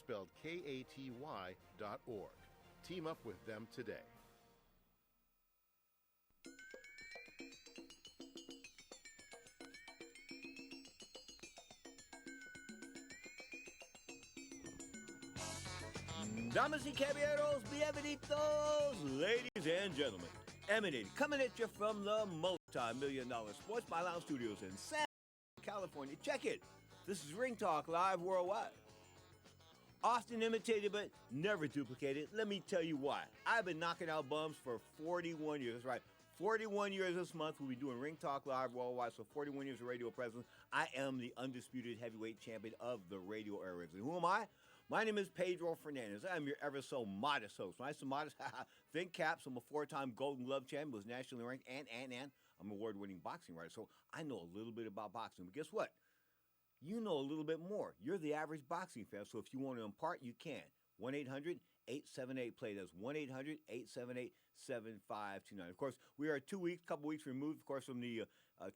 spelled Katy.org. Team up with them today. Damas y caballeros, bienvenidos, ladies and gentlemen. Emanating, coming at you from the multi-million-dollar Sports by Lounge Studios in San California. Check it. This is Ring Talk Live Worldwide. Often imitated, but never duplicated. Let me tell you why. I've been knocking out bums for 41 years. That's right. 41 years this month. We'll be doing Ring Talk Live Worldwide, so 41 years of radio presence. I am the undisputed heavyweight champion of the radio airwaves. And who am I? My name is Pedro Fernandez. I'm your ever so modest host. When I say modest, think caps. I'm a four-time Golden Glove champion, was nationally ranked, and I'm an award-winning boxing writer. So I know a little bit about boxing. But guess what? You know a little bit more. You're the average boxing fan, so if you want to impart, you can. 1-800-878-PLAY. That's 1-800-878-7529. Of course, we are a couple weeks removed, of course, from the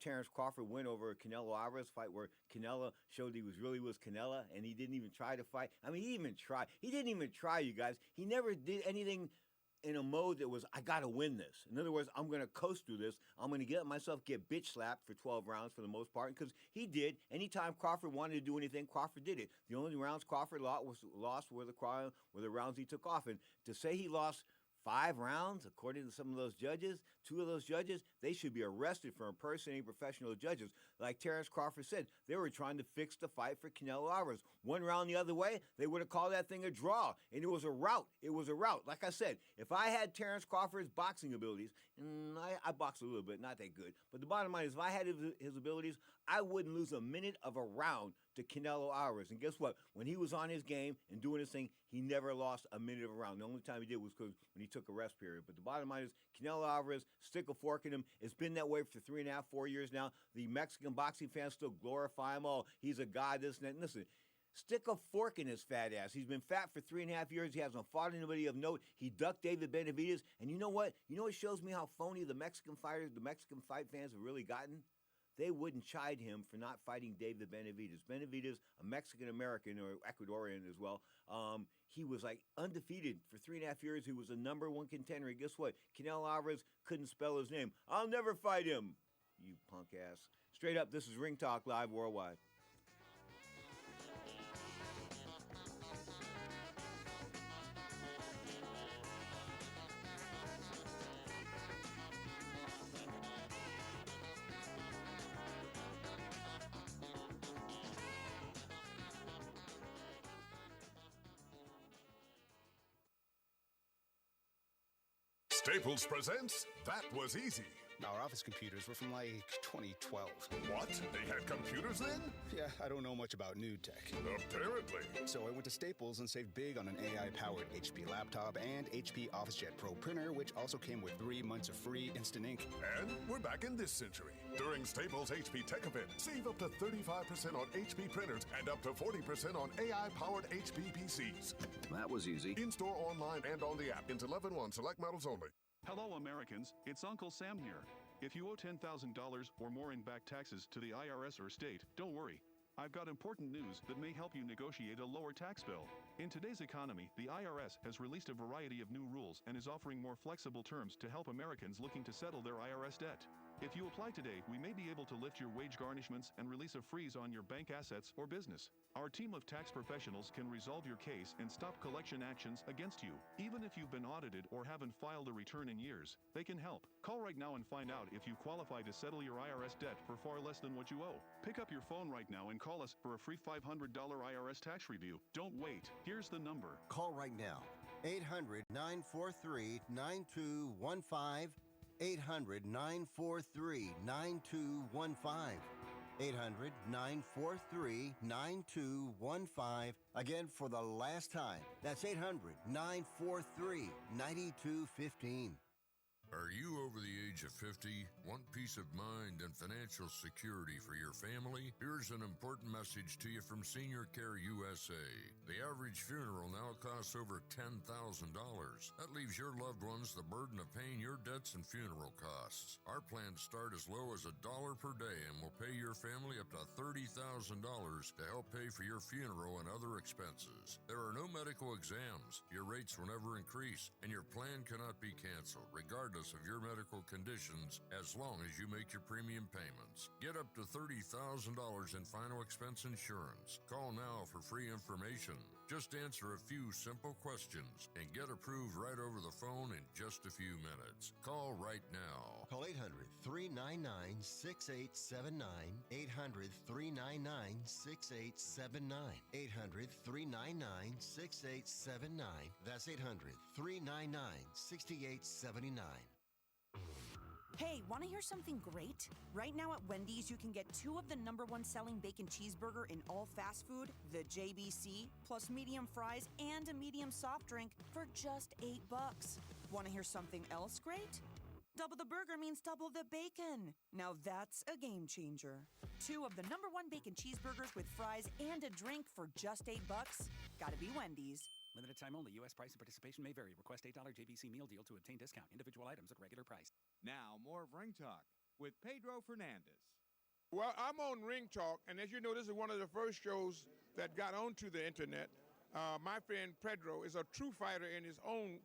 Terrence Crawford win over Canelo Alvarez fight, where Canelo showed he really was Canelo, and he didn't even try to fight. I mean, he didn't even try, you guys. He never did anything in a mode that was, I got to win this. In other words, I'm going to coast through this. I'm going to get bitch slapped for 12 rounds for the most part, because he did. Anytime Crawford wanted to do anything, Crawford did it. The only rounds Crawford lost were the rounds he took off. And to say he lost 5 rounds, according to some of those judges, 2 of those judges, they should be arrested for impersonating professional judges. Like Terrence Crawford said, they were trying to fix the fight for Canelo Alvarez. 1 round the other way, they would have called that thing a draw, and it was a rout. It was a rout. Like I said, if I had Terrence Crawford's boxing abilities, and I box a little bit, not that good, but the bottom line is, if I had his abilities, I wouldn't lose a minute of a round to Canelo Alvarez. And guess what? When he was on his game and doing his thing, he never lost a minute of a round. The only time he did was because when he took a rest period. But the bottom line is, Canelo Alvarez, stick a fork in him. It's been that way for 3.5, 4 years now. The Mexican boxing fans still glorify him. Oh, he's a god, this and that. And listen, stick a fork in his fat ass. He's been fat for 3.5 years. He hasn't fought anybody of note. He ducked David Benavidez. And you know what? You know what shows me how phony the Mexican fight fans have really gotten? They wouldn't chide him for not fighting David Benavidez. Benavidez, a Mexican-American or Ecuadorian as well, he was like undefeated for 3.5 years. He was a number 1 contender. And guess what? Canelo Alvarez couldn't spell his name. I'll never fight him, you punk ass. Straight up, this is Ring Talk Live Worldwide. Staples presents That Was Easy. Our office computers were from like 2012. What? They had computers then? Yeah, I don't know much about new tech. Apparently. So I went to Staples and saved big on an AI-powered HP laptop and HP OfficeJet Pro printer, which also came with 3 months of free instant ink. And we're back in this century. During Staples HP Tech Event, save up to 35% on HP printers and up to 40% on AI-powered HP PCs. That was easy. In-store, online, and on the app. Into 11/1 select models only. Hello, Americans. It's Uncle Sam here. If you owe $10,000 or more in back taxes to the IRS or state, don't worry. I've got important news that may help you negotiate a lower tax bill. In today's economy, the IRS has released a variety of new rules and is offering more flexible terms to help Americans looking to settle their IRS debt. If you apply today, we may be able to lift your wage garnishments and release a freeze on your bank assets or business. Our team of tax professionals can resolve your case and stop collection actions against you. Even if you've been audited or haven't filed a return in years, they can help. Call right now and find out if you qualify to settle your IRS debt for far less than what you owe. Pick up your phone right now and call us for a free $500 IRS tax review. Don't wait. Here's the number. Call right now. 800-943-9215. 800-943-9215. 800-943-9215. Again, for the last time, that's 800-943-9215. Are you over the age of 50? Want peace of mind and financial security for your family? Here's an important message to you from Senior Care USA. The average funeral now costs over $10,000. That leaves your loved ones the burden of paying your debts and funeral costs. Our plans start as low as $1 per day and will pay your family up to $30,000 to help pay for your funeral and other expenses. There are no medical exams. Your rates will never increase, and your plan cannot be canceled, regardless of your medical conditions, as long as you make your premium payments. Get up to $30,000 in final expense insurance. Call now for free information. Just answer a few simple questions and get approved right over the phone in just a few minutes. Call right now. Call 800-399-6879. 800-399-6879. 800-399-6879. That's 800-399-6879. Hey, want to hear something great? Right now at Wendy's, you can get 2 of the #1 selling bacon cheeseburger in all fast food, the JBC, plus medium fries and a medium soft drink for just $8. Want to hear something else great? Double the burger means double the bacon. Now that's a game changer. 2 of the #1 bacon cheeseburgers with fries and a drink for just $8. Gotta be Wendy's. Limited time only. U.S. price and participation may vary. Request $8 JBC meal deal to obtain discount. Individual items at regular price. Now, more of Ring Talk with Pedro Fernandez. Well, I'm on Ring Talk, and as you know, this is one of the first shows that got onto the internet. My friend Pedro is a true fighter in his own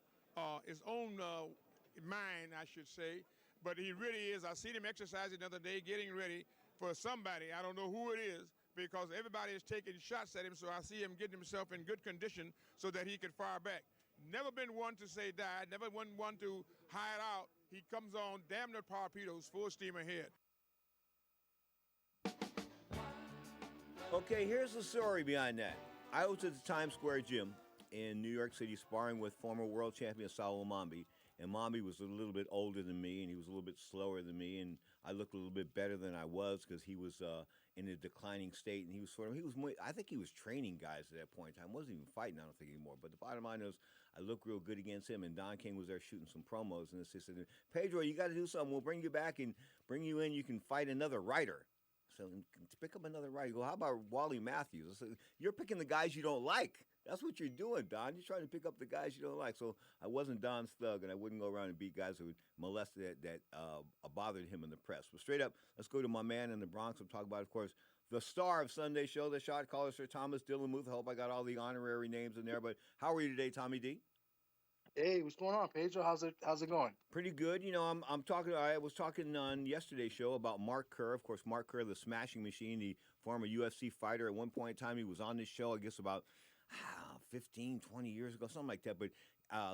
mind, I should say. But he really is. I seen him exercising the other day, getting ready for somebody. I don't know who it is, because everybody is taking shots at him, so I see him getting himself in good condition so that he can fire back. Never been one to say die, never been one to hide out. He comes on damn near torpedoes, full steam ahead. Okay, here's the story behind that. I was at the Times Square gym in New York City sparring with former world champion Saul Mambi. And Mambi was a little bit older than me, and he was a little bit slower than me, and I looked a little bit better than I was because he was in a declining state, and I think he was training guys at that point in time. Wasn't even fighting, I don't think, anymore. But the bottom line is, I looked real good against him, and Don King was there shooting some promos, and they said, Pedro, you got to do something. We'll bring you back and bring you in. You can fight another writer. So pick up another writer. You go, how about Wally Matthews? I said, you're picking the guys you don't like. That's what you're doing, Don. You're trying to pick up the guys you don't like. So I wasn't Don's thug, and I wouldn't go around and beat guys who would molest that bothered him in the press. But straight up, let's go to my man in the Bronx. We'll talk about, of course, the star of Sunday show, the shot caller, Sir Thomas Dillenmuth. I hope I got all the honorary names in there. But how are you today, Tommy D? Hey, what's going on, Pedro? How's it going? Pretty good. You know, I was talking on yesterday's show about Mark Kerr. Of course, Mark Kerr, the smashing machine, the former UFC fighter. At one point in time, he was on this show, I guess, about 15, 20 years ago, something like that. But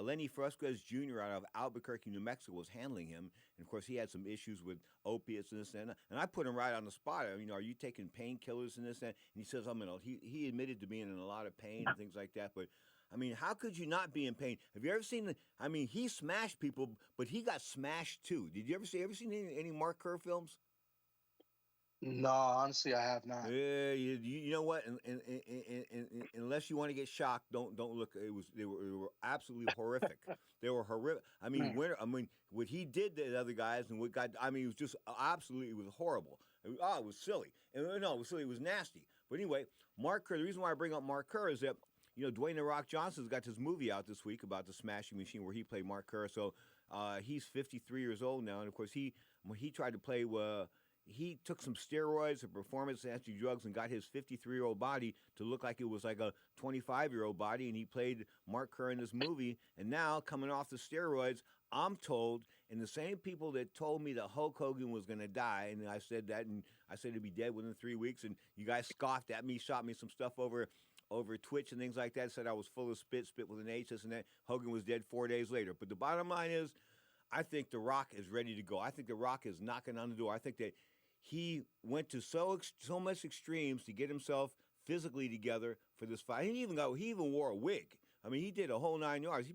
Lenny Fresquez Jr. out of Albuquerque, New Mexico, was handling him. And, of course, he had some issues with opiates and this and that. And I put him right on the spot. You know, are you taking painkillers and this and that? And he says, he admitted to being in a lot of pain and things like that. But, I mean, how could you not be in pain? Have you ever seen he smashed people, but he got smashed too. Did you ever seen any Mark Kerr films? No, honestly, I have not. Yeah, you know what? Unless you want to get shocked, don't look. They were absolutely horrific. They were horrific. I mean, what he did to the other guys and it was just absolutely, it was horrible. It was silly. No, it was silly. It was nasty. But anyway, Mark Kerr. The reason why I bring up Mark Kerr is that, you know, Dwayne "The Rock" Johnson's got this movie out this week about the Smashing Machine where he played Mark Kerr. So he's 53 years old now, and of course he tried to play. He took some steroids and performance-enhancing drugs and got his 53-year-old body to look like it was like a 25-year-old body, and he played Mark Kerr in this movie. And now, coming off the steroids, I'm told, and the same people that told me that Hulk Hogan was going to die, and I said that, and I said he'd be dead within 3 weeks, and you guys scoffed at me, shot me some stuff over Twitch and things like that, said I was full of spit with an H, this and that. Hogan was dead 4 days later. But the bottom line is, I think The Rock is ready to go. I think The Rock is knocking on the door. I think that he went to so much extremes to get himself physically together for this fight. He even wore a wig. I mean, he did a whole 9 yards.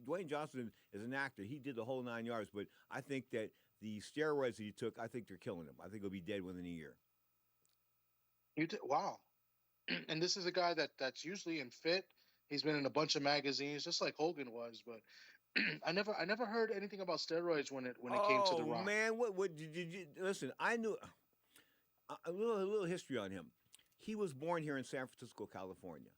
Dwayne Johnson is an actor. He did the whole 9 yards. But I think that the steroids that he took, I think they're killing him. I think he'll be dead within a year. Wow. And this is a guy that's usually in fit. He's been in a bunch of magazines, just like Hogan was. But I never heard anything about steroids when it came to The Oh Rock. man, what did you listen? I knew a little history on him. He was born here in San Francisco, California.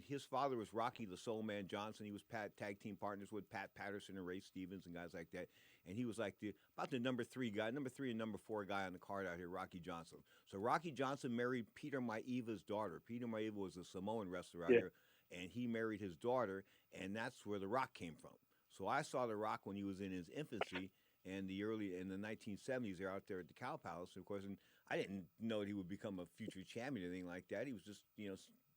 His father was Rocky the Soul Man Johnson. He was tag team partners with Pat Patterson and Ray Stevens and guys like that. And he was like about the number 3 and number 4 guy on the card out here, Rocky Johnson. So Rocky Johnson married Peter Maiva's daughter. Peter Maiva was a Samoan wrestler out here, and he married his daughter, and that's where The Rock came from. So I saw The Rock when he was in his infancy in the 1970s. They're out there at the Cow Palace, of course, and I didn't know that he would become a future champion or anything like that. He was just,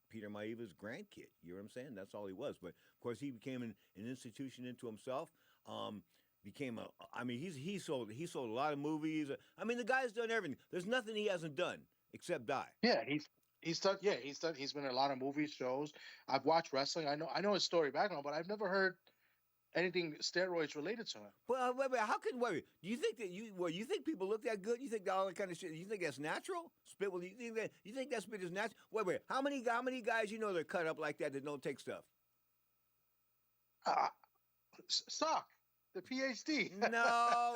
Peter Maiva's grandkid. You know what I'm saying? That's all he was. But of course, he became an institution into himself. He sold a lot of movies. I mean, the guy's done everything. There's nothing he hasn't done except die. Yeah, he's done. Yeah, he's done. He's been in a lot of movies, shows. I've watched wrestling. I know his story background, but I've never heard anything steroids related to him. Well, wait, do you think that you think people look that good? You think that all that kind of shit? You think that's natural? Spit? Well, you think that spit is natural? Wait, how many guys they're cut up like that don't take stuff? Sock, the PhD. No,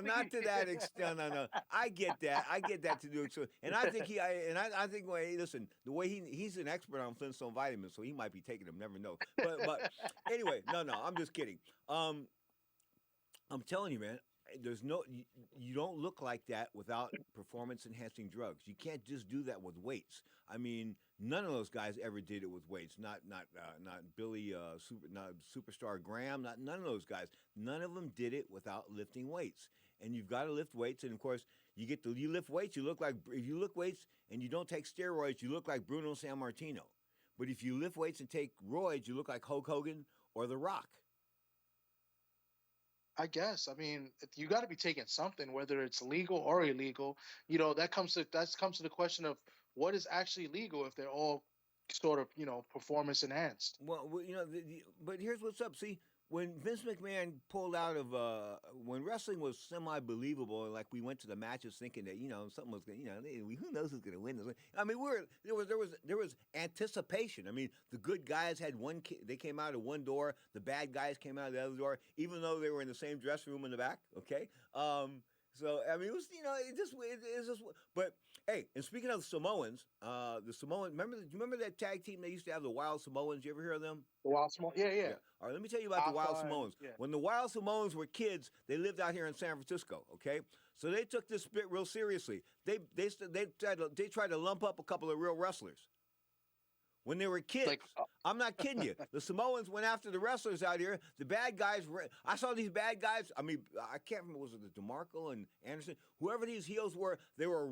not to that extent. No. I get that to do it. So, and I think I think listen, the way he's an expert on Flintstone vitamins, so he might be taking them. Never know. But anyway, no, I'm just kidding. I'm telling you, man. You don't look like that without performance enhancing drugs. You can't just do that with weights. I mean, none of those guys ever did it with weights. Not Billy, not Superstar Graham. None of those guys. None of them did it without lifting weights. And you've got to lift weights. And of course, you lift weights. You look like, if you lift weights and you don't take steroids, you look like Bruno Sammartino. But if you lift weights and take roids, you look like Hulk Hogan or The Rock. I guess. I mean, you got to be taking something, whether it's legal or illegal. That comes to the question of what is actually legal if they're all sort of performance enhanced. Well, but here's what's up. See, when Vince McMahon pulled out of when wrestling was semi-believable, like we went to the matches thinking that something was going, who knows who's going to win this? I mean, there was anticipation. I mean, the good guys had they came out of one door, the bad guys came out of the other door, even though they were in the same dressing room in the back. Okay, so I mean, it was it's just. But hey, and speaking of Samoans, the Samoans. Remember that tag team they used to have, the Wild Samoans? You ever hear of them? The Wild Samoans, yeah. All right, let me tell you about the Wild Samoans. Yeah. When the Wild Samoans were kids, they lived out here in San Francisco. Okay, so they took this bit real seriously. They tried to lump up a couple of real wrestlers. When they were kids, I'm not kidding you. The Samoans went after the wrestlers out here. The bad guys I saw these bad guys. I mean, I can't remember, was it the DeMarco and Anderson? Whoever these heels were, they were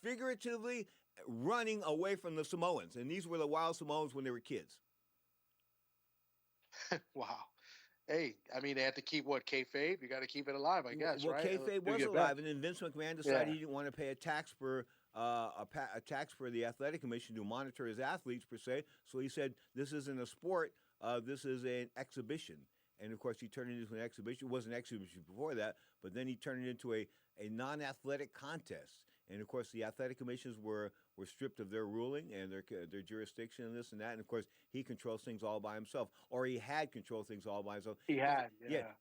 figuratively running away from the Samoans. And these were the Wild Samoans when they were kids. Wow. Hey, I mean, they had to keep kayfabe? You got to keep it alive, I guess, right? Well, kayfabe was alive, and then Vince McMahon decided he didn't want to pay a tax for the athletic commission to monitor his athletes per se. So he said, "This isn't a sport. This is an exhibition." And of course, he turned it into an exhibition. It was an exhibition before that, but then he turned it into a non-athletic contest. And of course, the athletic commissions were stripped of their ruling and their jurisdiction and this and that. And of course, he controls things all by himself, or he had controlled things all by himself. He had, yeah.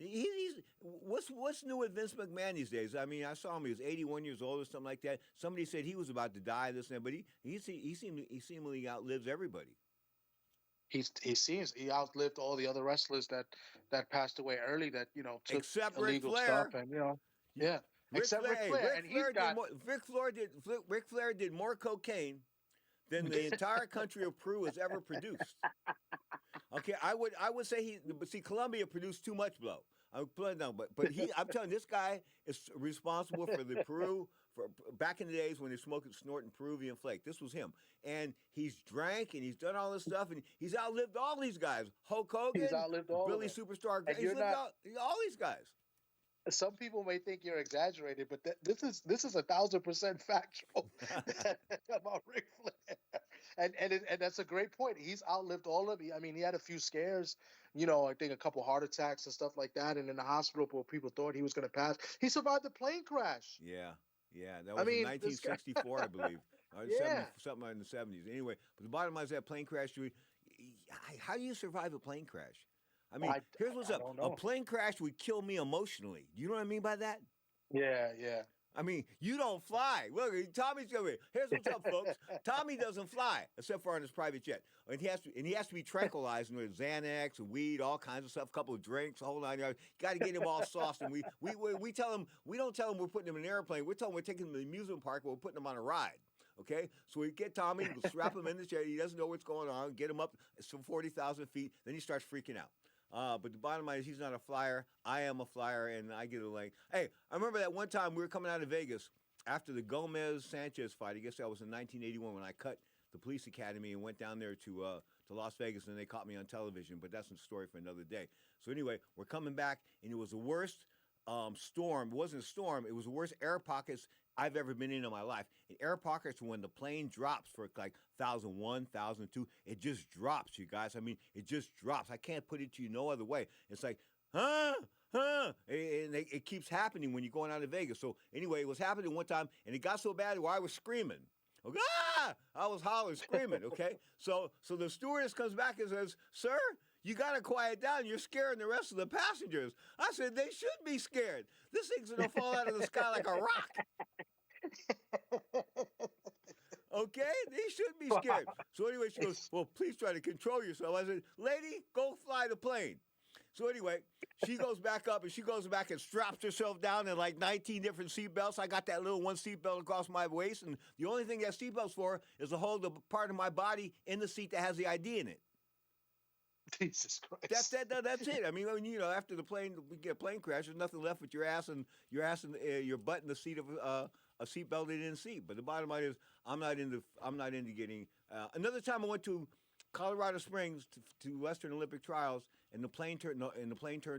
What's new with Vince McMahon these days? I mean, I saw him; he was 81 years old or something like that. Somebody said he was about to die, this and that, but he seemingly outlives everybody. He outlived all the other wrestlers that passed away early, that took except illegal Ric Flair. stuff, and yeah. Except Ric Flair, and Ric Flair did more cocaine than the entire country of Peru has ever produced. Okay, I would say Colombia produced too much blow. I'm telling you, this guy is responsible for the Peru, for back in the days when they smoked, snorting Peruvian flake. This was him, and he's drank and he's done all this stuff, and he's outlived all these guys. Hulk Hogan, Billy Superstar, he's lived all these guys. Some people may think you're exaggerating, but this is 1,000% factual about Ric Flair, and that's a great point. He's outlived all of it. I mean, he had a few scares, I think a couple heart attacks and stuff like that, and in the hospital where people thought he was going to pass. He survived the plane crash. Yeah, that was in 1964, I believe, or something in the 70s. Anyway, but the bottom line is that plane crash. How do you survive a plane crash? I mean, here's what's I up. don't A know. plane crash would kill me emotionally. You know what I mean by that? Yeah, yeah. I mean, you don't fly. Look, Tommy's going. Here's what's up, folks. Tommy doesn't fly except for on his private jet, and he has to be tranquilized with Xanax and weed, all kinds of stuff, a couple of drinks, a whole 9 yards. Got to get him all sauced, and we tell him we don't tell him we're putting him in an airplane. We tell him we're taking him to the amusement park. We're putting him on a ride. Okay, so we get Tommy, we'll strap him in the chair. He doesn't know what's going on. Get him up to 40,000 feet. Then he starts freaking out. But the bottom line is he's not a flyer. I am a flyer, and I get a like. Hey, I remember that one time we were coming out of Vegas after the Gomez-Sanchez fight. I guess that was in 1981 when I cut the police academy and went down there to Las Vegas, and they caught me on television. But that's a story for another day. So anyway, we're coming back, and it was the worst storm. It wasn't a storm. It was the worst air pockets I've ever been in my life. And air pockets, when the plane drops for like 1,001, 1,002, it just drops, you guys. I mean, it just drops. I can't put it to you no other way. It's like, huh? And it keeps happening when you're going out of Vegas. So anyway, it was happening one time, and it got so bad where I was screaming. Okay? Ah! I was hollering, screaming, okay? So the stewardess comes back and says, "Sir, you got to quiet down. You're scaring the rest of the passengers." I said, they should be scared. This thing's going to fall out of the sky like a rock. Okay? They should be scared. So anyway, she goes, "Well, please try to control yourself." I said, "Lady, go fly the plane." So anyway, she goes back up, and she goes back and straps herself down in like 19 different seatbelts. I got that little one seatbelt across my waist, and the only thing that seatbelt's for is to hold the part of my body in the seat that has the ID in it. Jesus Christ. That's it. I mean, you know, after we get a plane crash, there's nothing left but your ass and your butt in the seat of a seatbelt they didn't see. But the bottom line is, I'm not into getting. Another time I went to Colorado Springs to Western Olympic Trials, and the plane turned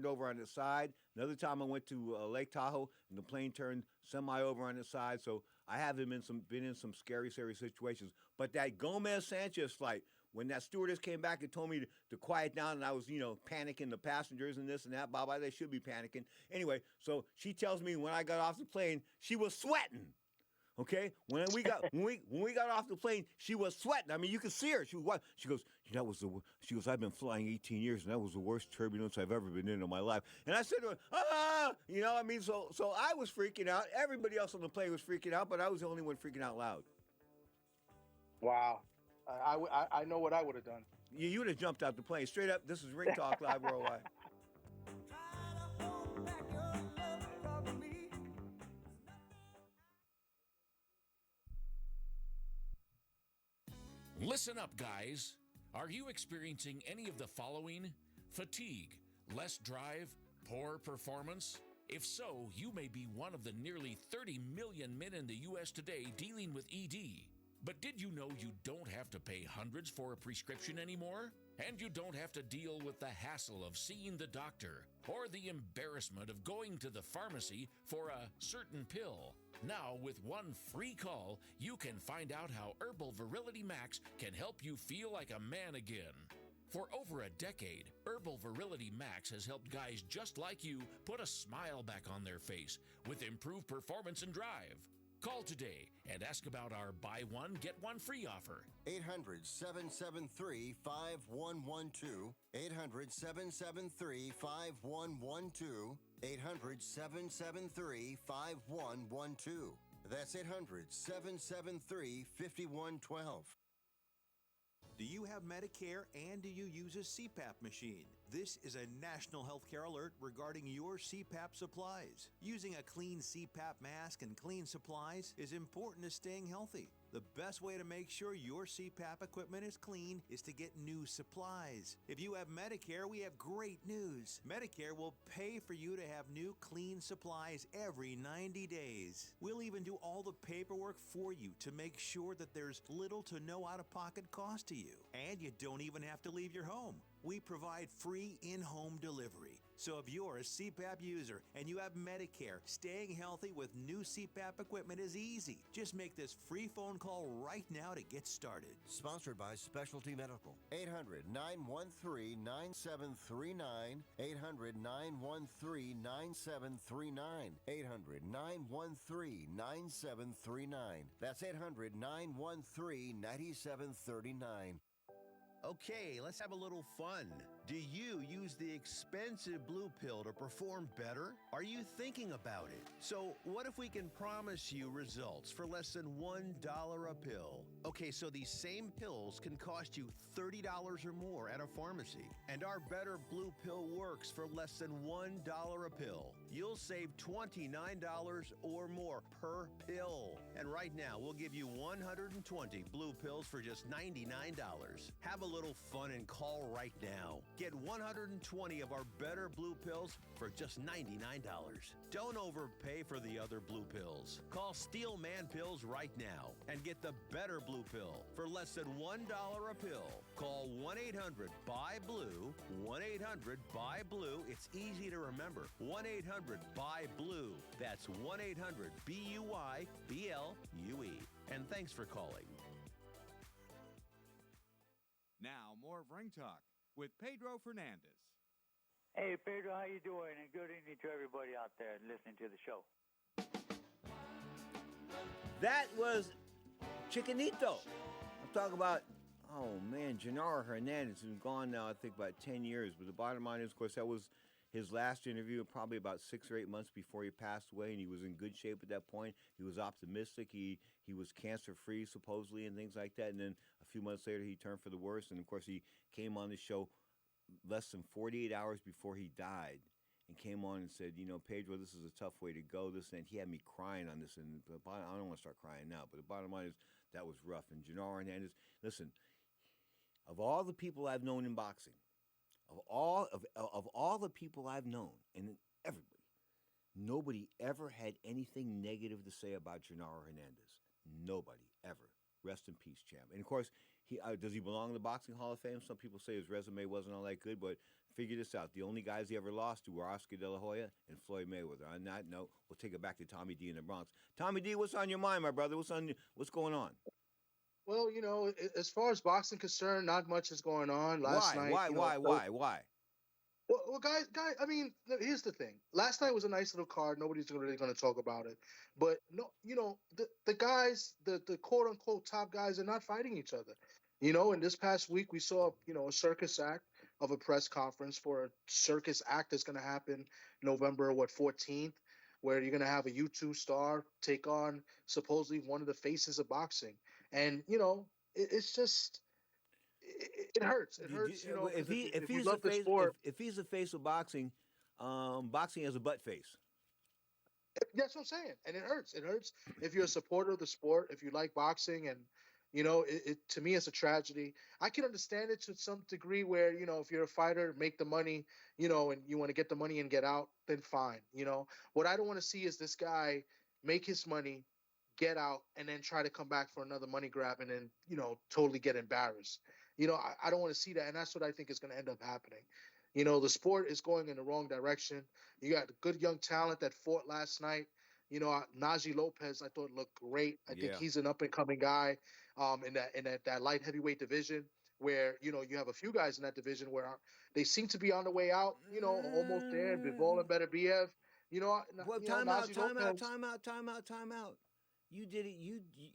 over on its side. Another time I went to Lake Tahoe, and the plane turned semi over on its side. So I have been in some scary situations. But that Gomez-Sanchez flight, when that stewardess came back and told me to quiet down, and I was, panicking the passengers and this and that, blah, blah, they should be panicking. Anyway, so she tells me when I got off the plane, she was sweating. Okay, when we got off the plane, she was sweating. I mean, you could see her. She was what? She goes, She goes, "I've been flying 18 years, and that was the worst turbulence I've ever been in my life." And I said to her, so I was freaking out. Everybody else on the plane was freaking out, but I was the only one freaking out loud. Wow, I know what I would have done. You would have jumped out the plane straight up. This is Ring Talk Live Worldwide. Listen up, guys. Are you experiencing any of the following? Fatigue, less drive, poor performance? If so, you may be one of the nearly 30 million men in the U.S. today dealing with ED. But did you know you don't have to pay hundreds for a prescription anymore? And you don't have to deal with the hassle of seeing the doctor or the embarrassment of going to the pharmacy for a certain pill. Now, with one free call, you can find out how Herbal Virility Max can help you feel like a man again. For over a decade, Herbal Virility Max has helped guys just like you put a smile back on their face with improved performance and drive. Call today and ask about our buy one, get one free offer. 800-773-5112. 800-773-5112. 800-773-5112. That's 800-773-5112. Do you have Medicare and do you use a CPAP machine? This is a national healthcare alert regarding your CPAP supplies. Using a clean CPAP mask and clean supplies is important to staying healthy. The best way to make sure your CPAP equipment is clean is to get new supplies. If you have Medicare, we have great news. Medicare will pay for you to have new clean supplies every 90 days. We'll even do all the paperwork for you to make sure that there's little to no out-of-pocket cost to you. And you don't even have to leave your home. We provide free in-home delivery. So if you're a CPAP user and you have Medicare, staying healthy with new CPAP equipment is easy. Just make this free phone call right now to get started. Sponsored by Specialty Medical. 800-913-9739. 800-913-9739. 800-913-9739. That's 800-913-9739. Okay, let's have a little fun. Do you use the expensive blue pill to perform better? Are you thinking about it? So, what if we can promise you results for less than $1 a pill? Okay, so these same pills can cost you $30 or more at a pharmacy, and our Better Blue Pill works for less than $1 a pill. You'll save $29 or more per pill. And right now, we'll give you 120 blue pills for just $99. Have a little fun and call right now. Get 120 of our Better Blue Pills for just $99. Don't overpay for the other blue pills. Call Steel Man Pills right now and get the Better Blue Pill for less than $1 a pill. Call 1-800-BUY-BLUE, 1-800-BUY-BLUE. It's easy to remember. 1-800-BUY-BLUE. That's 1-800-BUY-BLUE. And thanks for calling. Now, more of Ring Talk with Pedro Fernandez. Hey, Pedro, how you doing? And good evening to everybody out there listening to the show. That was Chicanito. I'm talking about, oh man, Gennaro Hernandez has been gone now, I think, about 10 years. But the bottom line is, of course, that was his last interview, probably about 6 or 8 months before he passed away, and he was in good shape at that point. He was optimistic. He was cancer-free, supposedly, and things like that. And then a few months later, he turned for the worse. And, of course, he came on the show less than 48 hours before he died and came on and said, you know, Pedro, this is a tough way to go. This and he had me crying on this. And I don't want to start crying now, but the bottom line is that was rough. And Gennaro Hernandez, listen, of all the people I've known in boxing, of all the people I've known, and everybody, nobody ever had anything negative to say about Gennaro Hernandez. Nobody ever. Rest in peace, champ. And of course, does he belong in the Boxing Hall of Fame? Some people say his resume wasn't all that good, but figure this out. The only guys he ever lost to were Oscar De La Hoya and Floyd Mayweather. On that note, we'll take it back to Tommy D in the Bronx. Tommy D, what's on your mind, my brother? What's going on? Well, you know, as far as boxing concerned, not much is going on. Last night, Why? Well, guys, I mean, here's the thing. Last night was a nice little card. Nobody's really going to talk about it. But, no, you know, the guys, the quote-unquote top guys are not fighting each other. You know, and this past week we saw, you know, a circus act of a press conference for a circus act that's going to happen November, 14th, where you're going to have a YouTube star take on supposedly one of the faces of boxing. And, you know, it's just... It hurts. It hurts. You know, if he's the face of boxing, boxing has a butt face. That's what I'm saying, and it hurts. It hurts if you're a supporter of the sport, if you like boxing, and you know, it to me it's a tragedy. I can understand it to some degree, where you know, if you're a fighter, make the money, you know, and you want to get the money and get out, then fine. You know, what I don't want to see is this guy make his money, get out, and then try to come back for another money grab, and then you know, totally get embarrassed. You know, I don't want to see that, and that's what I think is going to end up happening. You know, the sport is going in the wrong direction. You got good young talent that fought last night. You know, Najee Lopez, I thought looked great. I think he's an up-and-coming guy in that light heavyweight division, where, you know, you have a few guys in that division where they seem to be on the way out, you know, almost there. Bivol and Beterbiev, you know. Well, time out. You did it.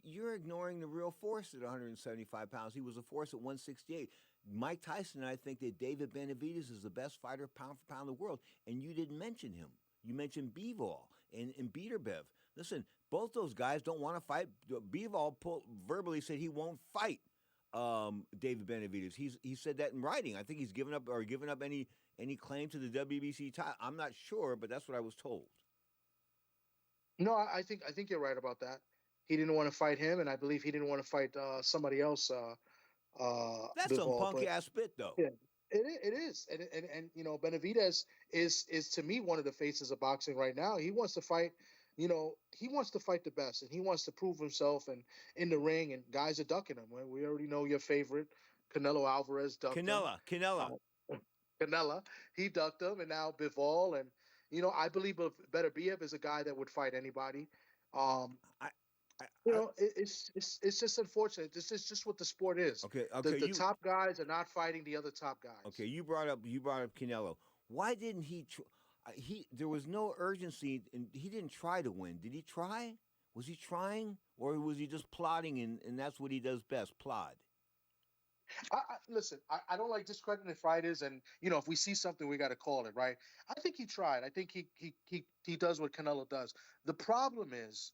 You're ignoring the real force at 175 pounds. He was a force at 168. Mike Tyson and I think that David Benavidez is the best fighter pound for pound in the world, and you didn't mention him. You mentioned Bivol and Beterbiev. Listen, both those guys don't want to fight. Bivol verbally said he won't fight David Benavidez. He said that in writing. I think he's given up any claim to the WBC title. I'm not sure, but that's what I was told. No, I think you're right about that. He didn't want to fight him, and I believe he didn't want to fight somebody else. That's some punk ass spit, though. Yeah, it is, and you know, Benavidez is to me one of the faces of boxing right now. He wants to fight, you know, he wants to fight the best, and he wants to prove himself and in the ring. And guys are ducking him. We already know your favorite, Canelo Alvarez ducked him. Canela, he ducked him, and now Bivol, and you know, I believe Beterbiev is a guy that would fight anybody. You know, it's just unfortunate. This is just what the sport is. Okay. The top guys are not fighting the other top guys. Okay, you brought up Canelo. Why didn't he? There was no urgency, and he didn't try to win. Did he try? Was he trying, or was he just plodding? And that's what he does best, plod. Listen, I don't like discrediting fighters, and if we see something, we got to call it, right? I think he tried. I think he does what Canelo does. The problem is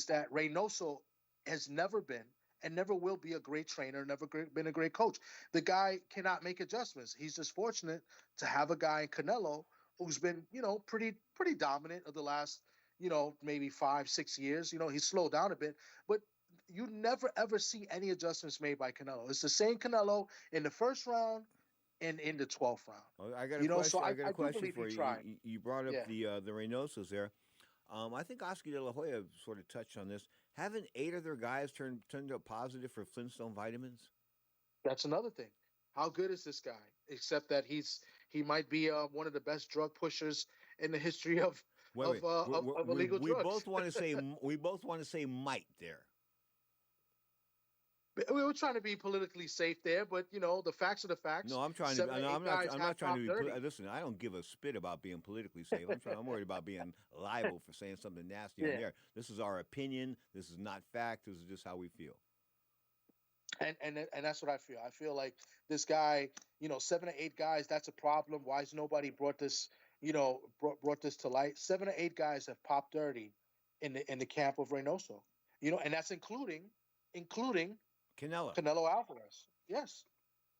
that Reynoso has never been and never will be a great trainer, been a great coach. The guy cannot make adjustments. He's just fortunate to have a guy in Canelo who's been, pretty dominant of the last, maybe 5, 6 years. He's slowed down a bit, but you never ever see any adjustments made by Canelo. It's the same Canelo in the first round and in the 12th round. Well, I got a question. So I got a question for you. Tried. You brought up the Reynosos there. I think Oscar De La Hoya sort of touched on this. Haven't 8 other guys turned up positive for Flintstone vitamins? That's another thing. How good is this guy? Except that he might be one of the best drug pushers in the history of illegal drugs. We both want to say might there. We were trying to be politically safe there, but the facts are the facts. No, I'm trying to. I'm not trying to be. Listen, I don't give a spit about being politically safe. I'm worried about being liable for saying something nasty on there. This is our opinion. This is not fact. This is just how we feel. And that's what I feel. I feel like this guy, 7 or 8 guys. That's a problem. Why has nobody brought this? Brought this to light. 7 or 8 guys have popped dirty in the camp of Reynoso. And that's including Canelo Alvarez. Yes.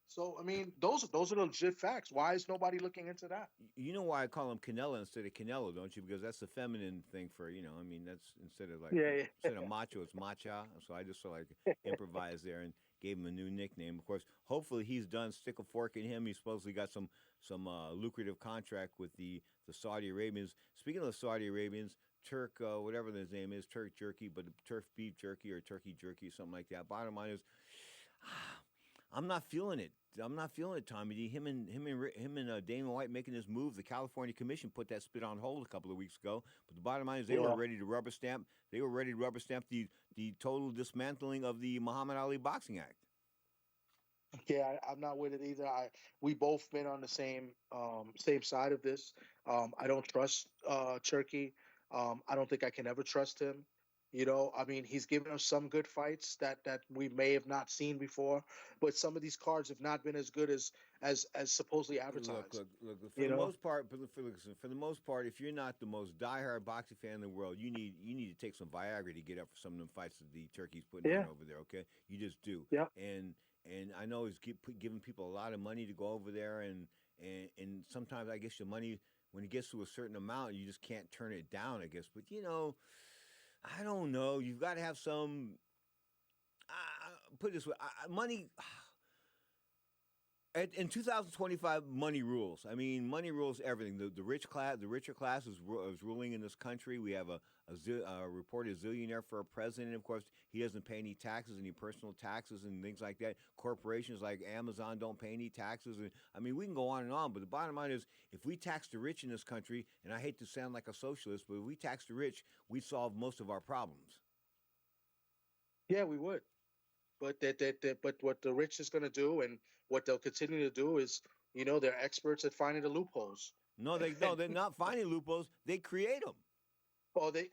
So I mean, those are the legit facts. Why is nobody looking into that? You know why I call him Canelo instead of Canelo, don't you? Because that's the feminine thing for I mean, that's instead of instead of macho, it's macha. So I just improvised there and gave him a new nickname. Of course, hopefully he's done. Stick a fork in him. He supposedly got some lucrative contract with the Saudi Arabians. Speaking of the Saudi Arabians, Turk, whatever his name is, Turk Jerky, but Turk Beef Jerky or Turkey Jerky, something like that. Bottom line is, I'm not feeling it. I'm not feeling it, Tommy D. Him and Damon White making this move. The California Commission put that spit on hold a couple of weeks ago. But the bottom line is they were ready to rubber stamp. They were ready to rubber stamp the total dismantling of the Muhammad Ali Boxing Act. Yeah, I'm not with it either. We both been on the same side of this. I don't trust Turkey. I don't think I can ever trust him. I mean, he's given us some good fights that we may have not seen before, but some of these cards have not been as good as supposedly advertised. Look. For the most part, if you're not the most diehard boxing fan in the world, you need to take some Viagra to get up for some of them fights that the Turkey's putting on over there. Okay, you just do. Yeah. And I know he's giving people a lot of money to go over there, and sometimes I guess your money, when it gets to a certain amount, you just can't turn it down, I guess. But I don't know. You've got to have some. Put it this way, money. In 2025, money rules. I mean, money rules everything. The richer class is ruling in this country. We have a reported zillionaire for a president. Of course, he doesn't pay any taxes, any personal taxes, and things like that. Corporations like Amazon don't pay any taxes. And I mean, we can go on and on. But the bottom line is, if we tax the rich in this country, and I hate to sound like a socialist, but if we tax the rich, we solve most of our problems. Yeah, we would. But but what the rich is going to do, and what they'll continue to do, is they're experts at finding the loopholes. No, they're not finding loopholes. They create them. Oh, they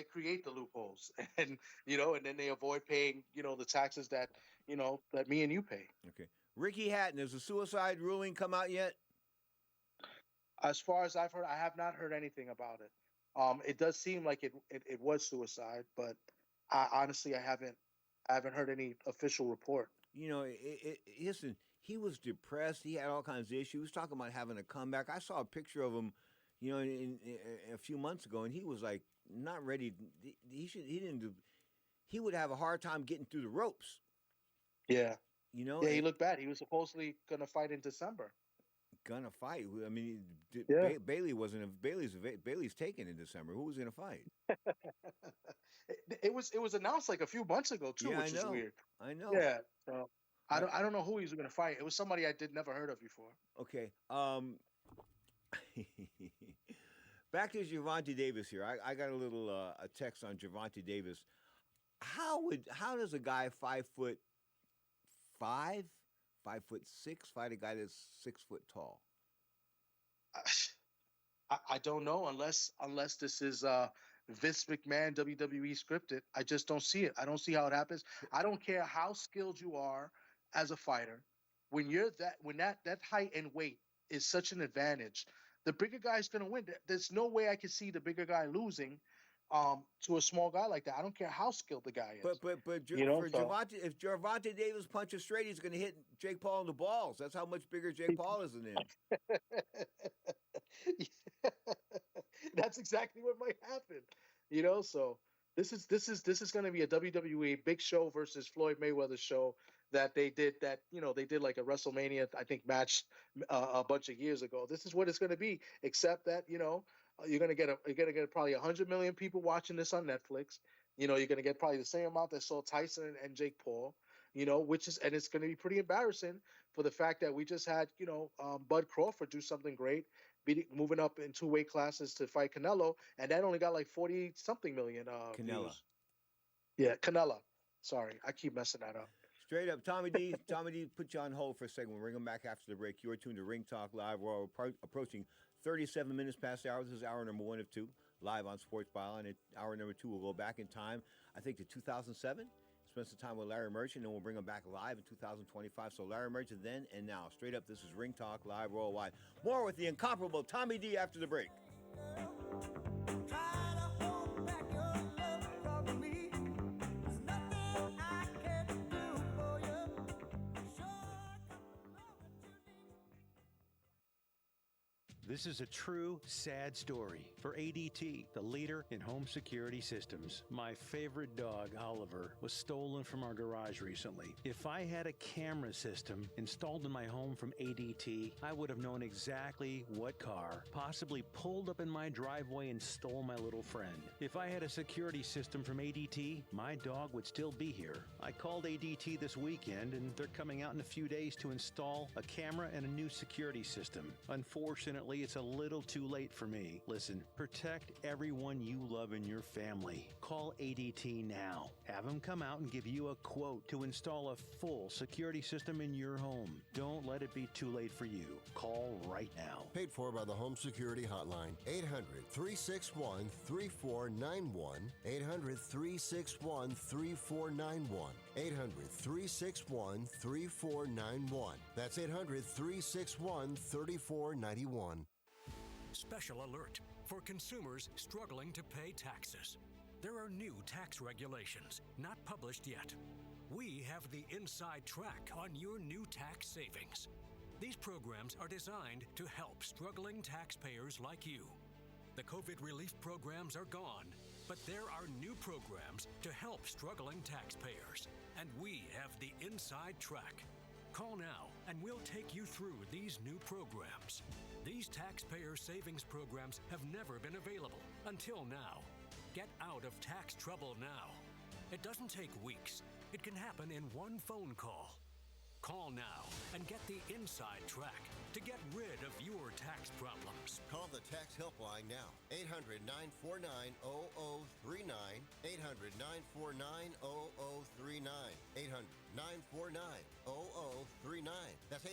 create the loopholes, and and then they avoid paying the taxes that that me and you pay. Okay, Ricky Hatton, has the suicide ruling come out yet? As far as I've heard, I have not heard anything about it. It does seem like it was suicide, but honestly, I haven't heard any official report. Listen, he was depressed. He had all kinds of issues. He was talking about having a comeback. I saw a picture of him, in a few months ago, and he was like not ready. He would have a hard time getting through the ropes. Yeah. Yeah, he looked bad. He was supposedly going to fight in December. Gonna fight? I mean, Bailey's taken in December. Who was going to fight? It was announced like a few months ago too, which is weird. I know. Yeah. So I don't know who he was going to fight. It was somebody I never heard of before. Okay. Back to Gervonta Davis here. I got a little a text on Gervonta Davis. How does a guy 5'5", 5'6" fight a guy that's 6 foot tall? I don't know unless this is Vince McMahon WWE scripted. I just don't see it. I don't see how it happens. I don't care how skilled you are as a fighter, when that height and weight is such an advantage, the bigger guy is going to win. There's no way I can see the bigger guy losing to a small guy like that. I don't care how skilled the guy is. But so. Gervonta, if Gervonta Davis punches straight, he's going to hit Jake Paul in the balls. That's how much bigger Jake Paul is than him. That's exactly what might happen. So this is going to be a WWE Big Show versus Floyd Mayweather show that they did like a WrestleMania, I think, match a bunch of years ago. This is what it's going to be, except that you're going to get probably 100 million people watching this on Netflix. You're going to get probably the same amount that saw Tyson and Jake Paul. And it's going to be pretty embarrassing for the fact that we just had Bud Crawford do something great, moving up in 2 weight classes to fight Canelo, and that only got like 40 something million views. Yeah, Canelo. Sorry, I keep messing that up. Straight up, Tommy D, put you on hold for a second. We'll bring him back after the break. You're tuned to Ring Talk Live. We're approaching 37 minutes past the hour. This is hour number 1 of 2, live on Sports Byline. And hour number 2 will go back in time, I think, to 2007. Spend some time with Larry Merchant, and we'll bring him back live in 2025. So Larry Merchant then and now. Straight up, this is Ring Talk Live Worldwide. More with the incomparable Tommy D after the break. This is a true, sad story for ADT, the leader in home security systems. My favorite dog, Oliver, was stolen from our garage recently. If I had a camera system installed in my home from ADT, I would have known exactly what car possibly pulled up in my driveway and stole my little friend. If I had a security system from ADT, my dog would still be here. I called ADT this weekend, and they're coming out in a few days to install a camera and a new security system. Unfortunately, it's a little too late for me. Listen, protect everyone you love in your family. Call ADT now. Have them come out and give you a quote to install a full security system in your home. Don't let it be too late for you. Call right now. Paid for by the Home Security Hotline. 800-361-3491. 800-361-3491. 800-361-3491. That's 800-361-3491. Special alert for consumers struggling to pay taxes. There are new tax regulations, not published yet. We have the inside track on your new tax savings. These programs are designed to help struggling taxpayers like you. The COVID relief programs are gone, but there are new programs to help struggling taxpayers, and we have the inside track. Call now and we'll take you through these new programs. These taxpayer savings programs have never been available until now. Get out of tax trouble now. It doesn't take weeks. It can happen in one phone call. Call now and get the inside track to get rid of your tax problems. Call the tax helpline now. 800-949-0039. 800-949-0039. 800-949-0039. That's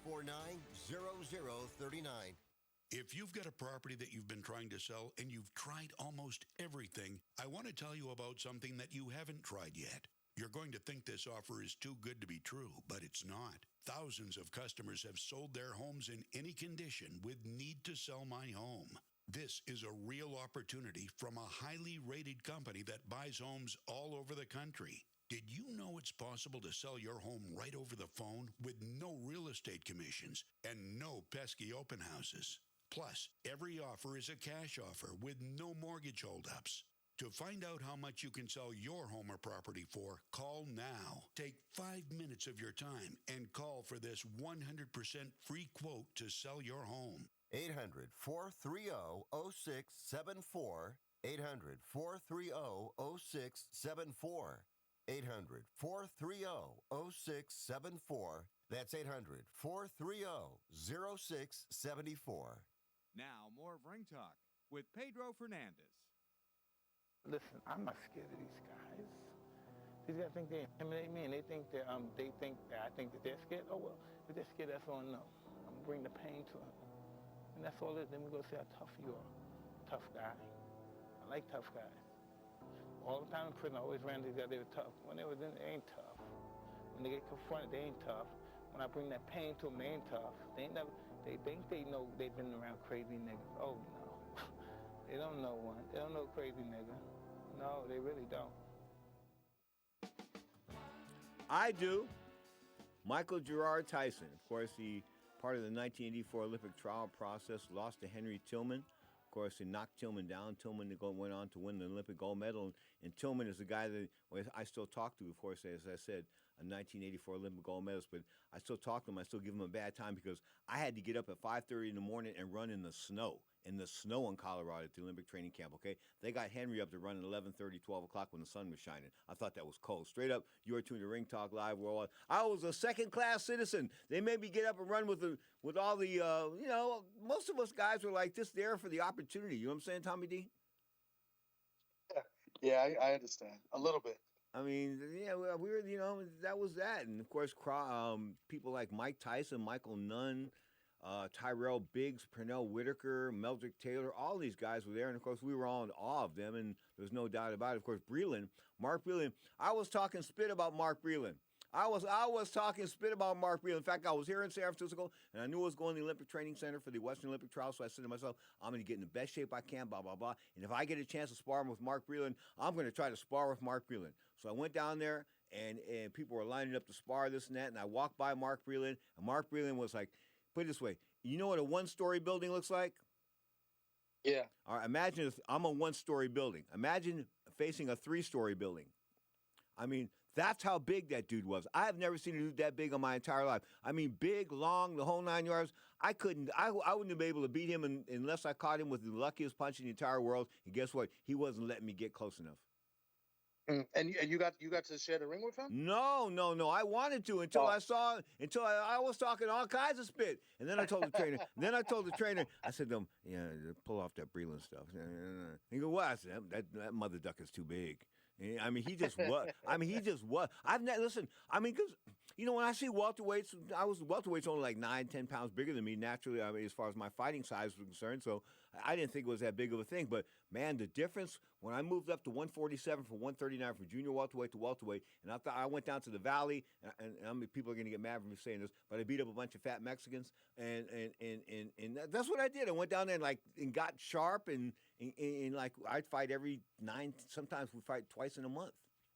800-949-0039. If you've got a property that you've been trying to sell and you've tried almost everything, I want to tell you about something that you haven't tried yet. You're going to think this offer is too good to be true, but it's not. Thousands of customers have sold their homes in any condition with Need to Sell My Home. This is a real opportunity from a highly rated company that buys homes all over the country. Did you know it's possible to sell your home right over the phone with no real estate commissions and no pesky open houses? Plus, every offer is a cash offer with no mortgage holdups. To find out how much you can sell your home or property for, call now. Take 5 minutes of your time and call for this 100% free quote to sell your home. 800-430-0674. 800-430-0674. 800-430-0674. That's 800-430-0674. Now, more of Ring Talk with Pedro Fernandez. Listen, I'm not scared of these guys. These guys think they intimidate me, and they think that I think that they're scared. Oh well, if they're scared, that's all I know. I'm gonna bring the pain to them, and that's all it is. Then we go see how tough you are. Tough guy. I like tough guys. All the time in prison, I always ran these guys. They were tough. When they were in, they ain't tough. When When they get confronted, they ain't tough. When I bring that pain to them, they ain't tough. They ain't never. They think they know they've been around crazy niggas. Oh no, they don't know one. They don't know crazy nigga. No, they really don't. I do. Michael Gerard Tyson, of course, he part of the 1984 Olympic trial process, lost to Henry Tillman. Of course, he knocked Tillman down. Tillman went on to win the Olympic gold medal, and Tillman is the guy that I still talk to. Of course, as I said, a 1984 Olympic gold medalist, but I still talk to him. I still give him a bad time because I had to get up at 5:30 in the morning and run in the snow in Colorado at the Olympic training camp, okay? They got Henry up to run at 11:30, 12 o'clock when the sun was shining. I thought that was cold. Straight up, you are tuned to Ring Talk Live World. I was a second-class citizen. They made me get up and run with all the, most of us guys were like just there for the opportunity. You know what I'm saying, Tommy D? Yeah, I understand. A little bit. I mean, yeah, we were, that was that. And, of course, people like Mike Tyson, Michael Nunn, Tyrell Biggs, Pernell Whitaker, Meldrick Taylor, all these guys were there. And, of course, we were all in awe of them, and there's no doubt about it. Of course, Mark Breland, I was talking spit about Mark Breland. I was talking spit about Mark Breland. In fact, I was here in San Francisco, and I knew I was going to the Olympic Training Center for the Western Olympic Trials, so I said to myself, I'm going to get in the best shape I can, blah, blah, blah. And if I get a chance to spar with Mark Breland, I'm going to try to spar with Mark Breland. So I went down there, and people were lining up to spar, this and that, and I walked by Mark Breland, and Mark Breland was like, put it this way, you know what a one-story building looks like? Yeah. All right, imagine if I'm a one-story building. Imagine facing a three-story building. I mean, that's how big that dude was. I have never seen a dude that big in my entire life. I mean, big, long, the whole 9 yards. I wouldn't have been able to beat him unless I caught him with the luckiest punch in the entire world. And guess what? He wasn't letting me get close enough. And you got to share the ring with him? No. I wanted to until I was talking all kinds of spit. And then I told the trainer, I said to him, yeah, pull off that Breland stuff. He go, what? I said, that mother duck is too big. I mean, he just was. Listen, I mean, because, when I see welterweights, welterweights only like 9, 10 pounds bigger than me, naturally, I mean, as far as my fighting size was concerned. So I didn't think it was that big of a thing. But, man, the difference when I moved up to 147 from 139 from junior welterweight to welterweight, and I went down to the Valley, and I mean, people are going to get mad for me saying this, but I beat up a bunch of fat Mexicans, and that's what I did. I went down there and got sharp, and like I'd fight every 9, sometimes we fight twice in a month.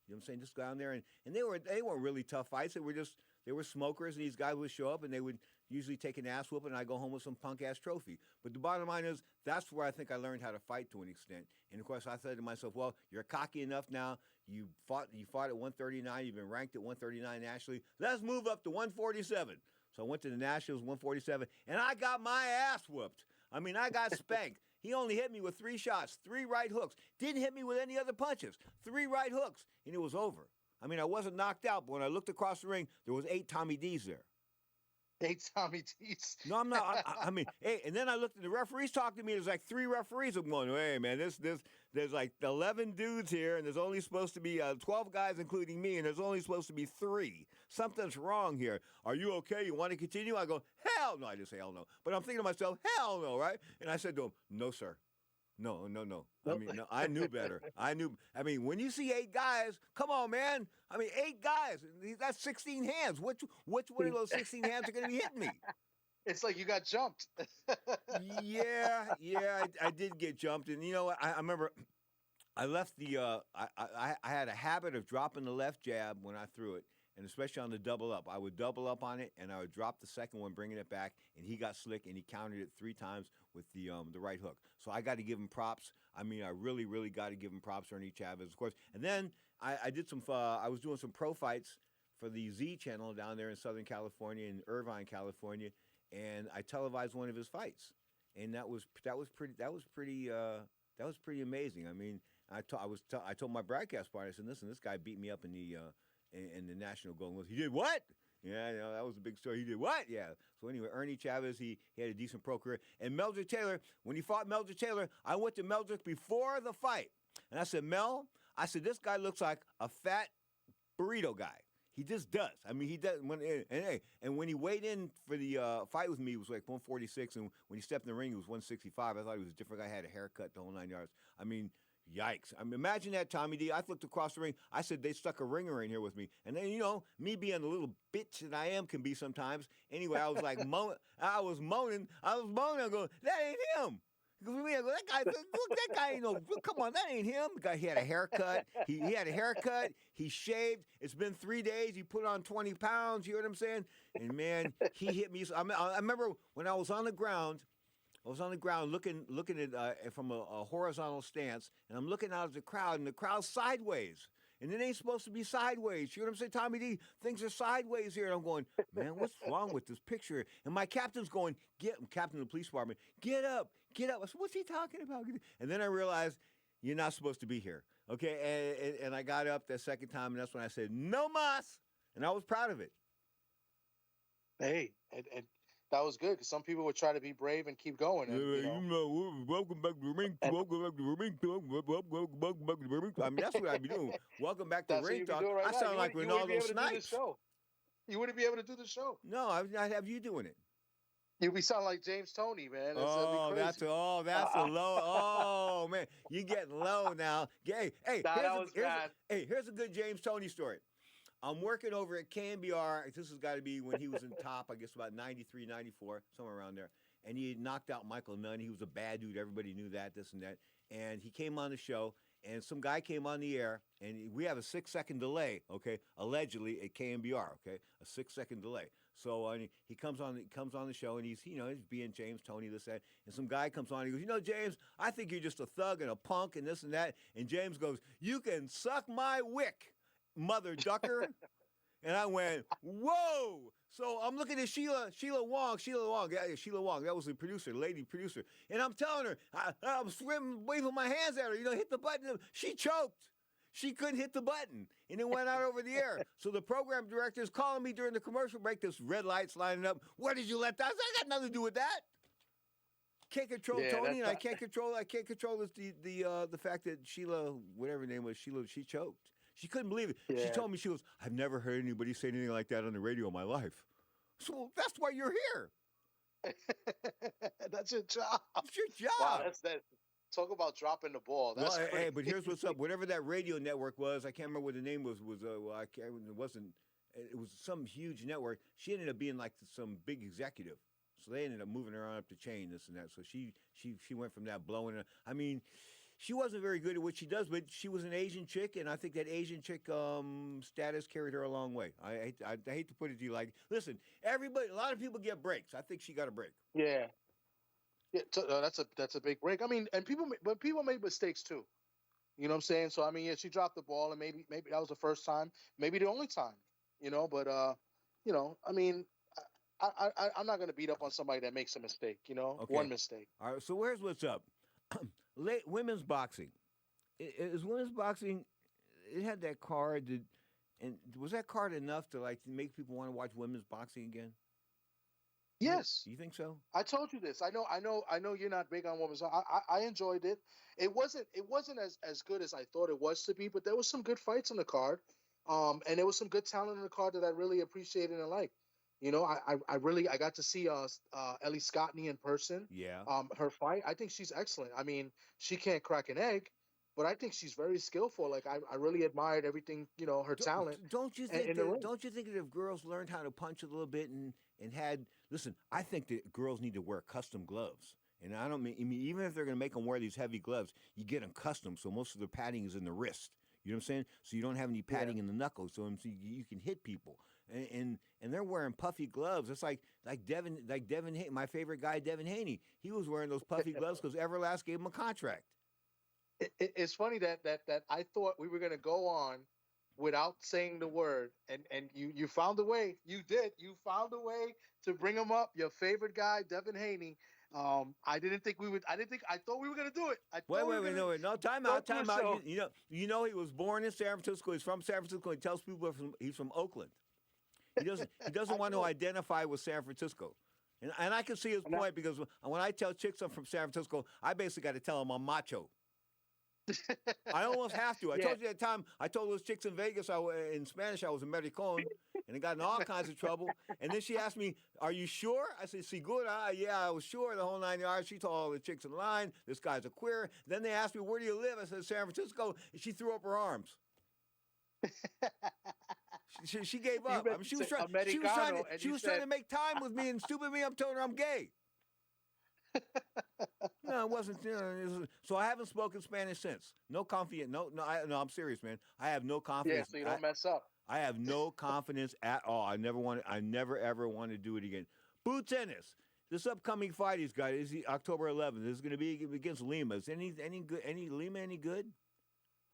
You know what I'm saying? Just go down there, and they weren't really tough fights. They were smokers, and these guys would show up, and they would usually take an ass whooping, and I'd go home with some punk-ass trophy. But the bottom line is, that's where I think I learned how to fight to an extent. And, of course, I said to myself, well, you're cocky enough now. You fought at 139. You've been ranked at 139 nationally. Let's move up to 147. So I went to the Nationals, 147, and I got my ass whooped. I mean, I got spanked. He only hit me with 3 shots, 3 right hooks. Didn't hit me with any other punches. 3 right hooks, and it was over. I mean, I wasn't knocked out, but when I looked across the ring, there was 8 Tommy D's there. 8 Tommy D's? No, I'm not. I mean, hey, and then I looked at the referees talking to me. There's like 3 referees. I'm going, hey, man, there's like 11 dudes here, and there's only supposed to be 12 guys, including me, and there's only supposed to be 3. Something's wrong here. Are you okay? You want to continue? I go, hell no. I didn't say hell no. But I'm thinking to myself, hell no, right? And I said to him, no, sir. No. I mean, no, I knew better. I mean, when you see 8 guys, come on, man. I mean, 8 guys. That's 16 hands. Which one of those 16 hands are going to be hitting me? It's like you got jumped. yeah, I did get jumped. And you know what? I remember I left I had a habit of dropping the left jab when I threw it. And especially on the double up. I would double up on it, and I would drop the second one, bringing it back, and he got slick, and he countered it 3 times with the right hook. So I got to give him props. I mean, I really, really got to give him props, Ernie Chavez, of course. And then I did some. I was doing some pro fights for the Z channel down there in Southern California, in Irvine, California, and I televised one of his fights, and that was pretty amazing. I mean, I told my broadcast partner, I said, listen, this guy beat me up in the National Golden Gloves. He did what? Yeah, that was a big story. He did what? Yeah. So anyway, Ernie Chavez, he had a decent pro career. And Meldrick Taylor, when he fought Meldrick Taylor, I went to Meldrick before the fight. And I said, Mel, this guy looks like a fat burrito guy. He just does. I mean, he does. And when he weighed in for the fight with me, it was like 146. And when he stepped in the ring, it was 165. I thought he was a different guy. Had a haircut, the whole 9 yards. I mean, Yikes. I mean, imagine that, Tommy D. I looked across the ring. I said, they stuck a ringer in here with me. And then, me being the little bitch that I am can be sometimes. Anyway, I was like, I was moaning. I'm going, that ain't him. Because me, I go, that guy, look, that guy ain't no, come on, that ain't him. The guy, he had a haircut. He had a haircut. He shaved. It's been 3 days. He put on 20 pounds. You know what I'm saying? And, man, he hit me. I remember when I was on the ground, looking at from a horizontal stance, and I'm looking out at the crowd, and the crowd's sideways. And it ain't supposed to be sideways. You know what I'm saying, Tommy D? Things are sideways here. And I'm going, man, what's wrong with this picture? And my captain's going, captain of the police department, get up. I said, what's he talking about? And then I realized, you're not supposed to be here. Okay, and I got up that second time, and that's when I said, no mas. And I was proud of it. Hey, and that was good, because some people would try to be brave and keep going. And, welcome back to the ring. Welcome back to the ring. Welcome back to the ring. I mean, that's what I'd be doing. Welcome back to the ring talk. Right, I sound like Ronaldo Snipes. You wouldn't be able to do the show. No, I'd have you doing it. You be sound like James Toney, man. That's a low. Oh man, you getting low now. Hey, here's a good James Toney story. I'm working over at KMBR. This has got to be when he was in top, I guess about 93, 94, somewhere around there. And he had knocked out Michael Nunn. He was a bad dude. Everybody knew that, this and that. And he came on the show, and some guy came on the air, and we have a 6-second delay, okay, allegedly at KMBR, okay, a 6-second delay. So he comes on the show, and he's being James Toney, this, that. And some guy comes on, and he goes, James, I think you're just a thug and a punk and this and that. And James goes, you can suck my wick, mother ducker. And I went, whoa. So I'm looking at Sheila Wong. That was the producer, the lady producer. And I'm telling her, I'm waving my hands at her, hit the button. She choked. She couldn't hit the button, and it went out over the air. So the program director is calling me during the commercial break. This red light's lining up. What did you let that? I got nothing to do with that. Can't control Tony, and I can't control the fact that Sheila, whatever her name was, she choked. She couldn't believe it. Yeah. She told me, I've never heard anybody say anything like that on the radio in my life. So that's why you're here. That's your job. It's your job. Wow, that. Talk about dropping the ball. That's hey, but here's what's up. Whatever that radio network was, I can't remember what the name was. It was some huge network. She ended up being like some big executive. So they ended up moving her on up the chain, this and that. So she went from that blowing. I mean, she wasn't very good at what she does, but she was an Asian chick, and I think that Asian chick status carried her a long way. I hate to put it to you like, listen, a lot of people get breaks. I think she got a break. Yeah. Yeah, that's a big break. I mean, and people make mistakes too. You know what I'm saying? So I mean, yeah, she dropped the ball, and maybe that was the first time, maybe the only time. But I mean, I'm not gonna beat up on somebody that makes a mistake. Okay. One mistake. All right. So where's what's up? Women's boxing. Is women's boxing? It had that card. And was that card enough to make people want to watch women's boxing again? Yes. You think so? I told you this. I know you're not big on women's. I enjoyed it. It wasn't as good as I thought it was to be, but there was some good fights on the card. And there was some good talent on the card that I really appreciated and liked. I got to see Ellie Scottney in person. Yeah. Her fight. I think she's excellent. I mean, she can't crack an egg, but I think she's very skillful. I really admired everything, her talent. Don't you think that if girls learned how to punch a little bit and had, listen, I think that girls need to wear custom gloves. And I mean, even if they're going to make them wear these heavy gloves, you get them custom, so most of the padding is in the wrist. You know what I'm saying? So you don't have any padding in the knuckles, so you can hit people. And they're wearing puffy gloves. It's like Devin, my favorite guy, Devin Haney. He was wearing those puffy gloves because Everlast gave him a contract. It's funny that I thought we were going to go on without saying the word, and you found a way. You did. You found a way to bring him up. Your favorite guy, Devin Haney. I thought we were going to do it. Wait, no, time out. You know, he was born in San Francisco. He's from San Francisco. He tells people he's from Oakland. He doesn't want to identify with San Francisco. And I can see his point, because when I tell chicks I'm from San Francisco, I basically got to tell them I'm macho. I almost have to. I told you that time, I told those chicks in Vegas, in Spanish, I was Americón. and I got in all kinds of trouble. And then she asked me, "Are you sure?" I said, "Segura, yeah, I was sure." The whole 9 yards. She told all the chicks in line, "This guy's a queer." Then they asked me, "Where do you live?" I said, "San Francisco." And she threw up her arms. She gave up. I mean, she was trying to make time with me, and stupid me, I'm telling her I'm gay. No, it wasn't. So I haven't spoken Spanish since. No confidence. No, I'm serious, man. I have no confidence. Yeah, so you don't mess up. I have no confidence at all. I never ever want to do it again. Boot tennis. This upcoming fight he's got is October 11th. This is going to be against Lima. Is any good? Any Lima any good?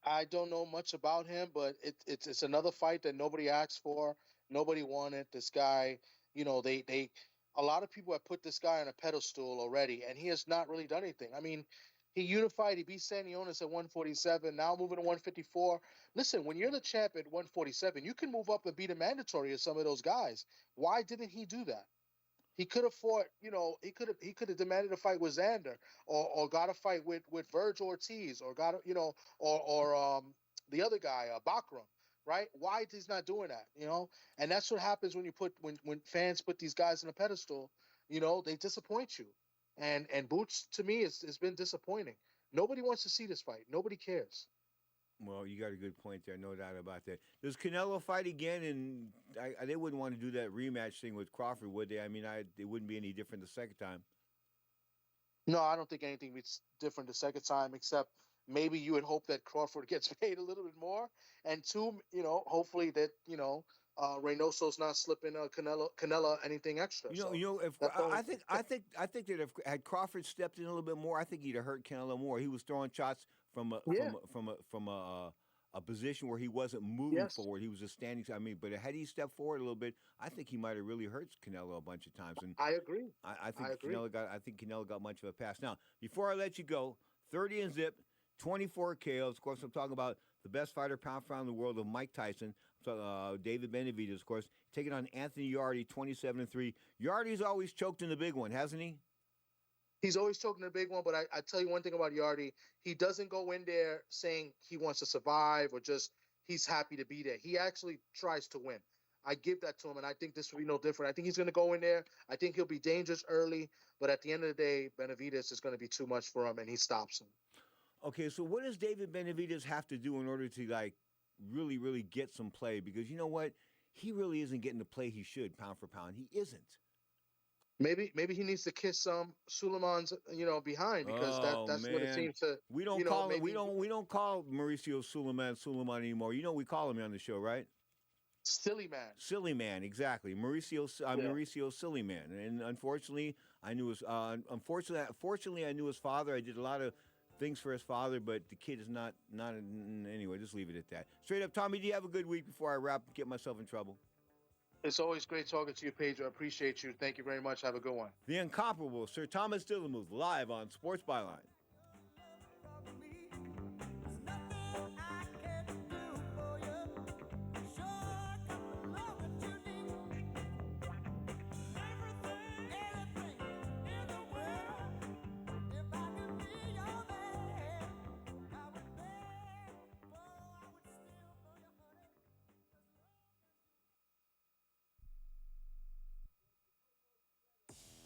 I don't know much about him, but it's another fight that nobody asked for. Nobody wanted this guy. You know, they a lot of people have put this guy on a pedestal already, and he has not really done anything. I mean, he unified. He beat Sanionis at 147. Now moving to 154. Listen, when you're the champ at 147, you can move up and beat a mandatory of some of those guys. Why didn't he do that? He could have fought, you know, he could have demanded a fight with Xander, or got a fight with Virgil Ortiz, or got, you know, or the other guy, Bakram, right? Why he's not doing that, you know? And that's what happens when you when fans put these guys on a pedestal, you know, they disappoint you. And Boots, to me, has been disappointing. Nobody wants to see this fight. Nobody cares. Well, you got a good point there, no doubt about that. Does Canelo fight again? And they wouldn't want to do that rematch thing with Crawford, would they? I mean, it wouldn't be any different the second time. No, I don't think anything is different the second time, except maybe you would hope that Crawford gets paid a little bit more. And two, you know, hopefully that, you know, Reynoso's not slipping Canelo anything extra. If I think that if had Crawford stepped in a little bit more, I think he'd have hurt Canelo more. He was throwing shots from a position where he wasn't moving forward. He was just standing. I mean, but had he stepped forward a little bit, I think he might have really hurt Canelo a bunch of times. And I agree. I think Canelo got much of a pass. Now, before I let you go, 30 and zip, 24 KOs. Of course, I'm talking about the best fighter pound for pound in the world of Mike Tyson. David Benavidez, of course, taking on Anthony Yarde, 27-3. Yarde's always choked in the big one, hasn't he? He's always choking the big one, but I tell you one thing about Yarde. He doesn't go in there saying he wants to survive or just he's happy to be there. He actually tries to win. I give that to him, and I think this will be no different. I think he's going to go in there. I think he'll be dangerous early, but at the end of the day, Benavidez is going to be too much for him, and he stops him. Okay, so what does David Benavidez have to do in order to, like, really, really get some play? Because you know what? He really isn't getting the play he should, pound for pound. He isn't. Maybe he needs to kiss Suleiman's behind, because that's what it seems to. We don't call him. We don't call Mauricio Suleiman anymore. You know we call him on the show, right? Silly man. Silly man, exactly. Mauricio Silly man. And unfortunately, I knew his. Fortunately, I knew his father. I did a lot of things for his father, but the kid is not. Anyway, just leave it at that. Straight up, Tommy. Do you have a good week before I wrap and get myself in trouble? It's always great talking to you, Pedro. I appreciate you. Thank you very much. Have a good one. The incomparable Sir Thomas Dillamuth, live on Sports Byline.